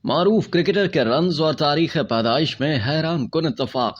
معروف کرکٹر کے رنز اور تاریخ پیدائش میں حیران کن اتفاق۔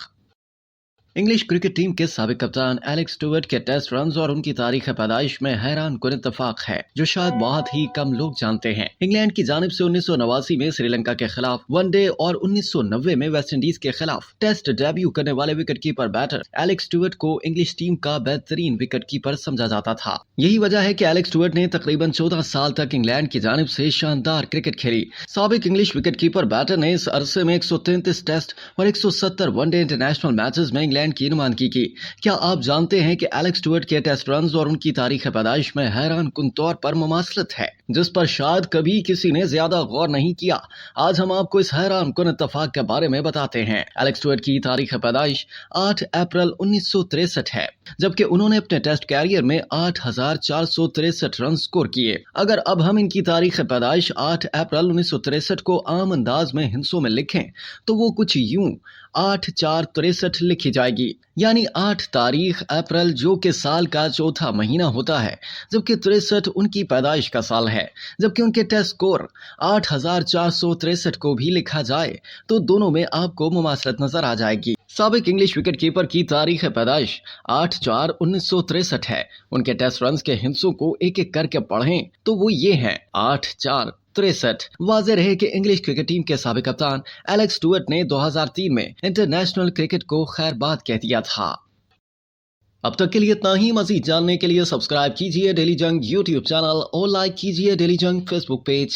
انگلش کرکٹ ٹیم کے سابق کپتان ایلکس اسٹوارٹ کے ٹیسٹ رنز اور ان کی تاریخ پیدائش میں حیران کن اتفاق ہے جو شاید بہت ہی کم لوگ جانتے ہیں۔ انگلینڈ کی جانب سے 1989 میں سری لنکا کے خلاف ون ڈے اور 1990 میں ویسٹ انڈیز کے خلاف ٹیسٹ ڈیبیو کرنے والے wicket keeper batter Alex Stuart کو انگلش ٹیم کا بہترین وکٹ کیپر سمجھا جاتا تھا۔ یہی وجہ ہے کہ ایلکس اسٹوارٹ نے تقریباً 14 سال تک انگلینڈ کی جانب سے شاندار کرکٹ کھیلی۔ سابق انگلش وکٹ کیپر بیٹر نے اس عرصے میں 133 ٹیسٹ اور 170 ون ڈے انٹرنیشنل میچز میں انگلینڈ کی نمائندگی کی۔ کیا آپ جانتے ہیں کہ ایلکس اسٹوارٹ کے ٹیسٹ رنز اور ان کی تاریخ پیدائش میں حیران کن طور پر مماثلت ہے جس پر شاید کبھی کسی نے زیادہ غور نہیں کیا؟ آج ہم آپ کو اس حیران کن اتفاق کے بارے میں بتاتے ہیں۔ ایلکس اسٹوارٹ کی تاریخ پیدائش 8 اپریل 1963 ہے، جبکہ انہوں نے اپنے ٹیسٹ کیریئر میں 8463 رن سکور کیے۔ اگر اب ہم ان کی تاریخ پیدائش 8 اپریل 1963 کو عام انداز میں ہندسوں میں لکھیں تو وہ کچھ یوں 8463 لکھی جائے گی، یعنی 8 تاریخ اپریل جو کہ سال کا چوتھا مہینہ ہوتا ہے، جبکہ 63 ان کی پیدائش کا سال ہے۔ جبکہ ان کے ٹیسٹ سکور 8463 کو بھی لکھا جائے تو دونوں میں آپ کو مماثلت نظر آ جائے گی۔ سابق انگلش وکٹ کیپر کی تاریخ پیدائش 8/4/1963 ہے۔ ان کے ٹیسٹ رنز کے ہندسوں کو ایک ایک کر کے پڑھیں تو وہ یہ ہیں 8/4/63۔ واضح رہے کہ انگلش کرکٹ ٹیم کے سابق کپتان ایلکس اسٹوارٹ نے 2003 میں انٹرنیشنل کرکٹ کو خیر باد کہہ دیا تھا۔ اب تک کے لیے اتنا ہی۔ مزید جاننے کے لیے سبسکرائب کیجیے ڈیلی جنگ یوٹیوب چینل اور لائک کیجیے ڈیلی جنگ فیس بک پیج۔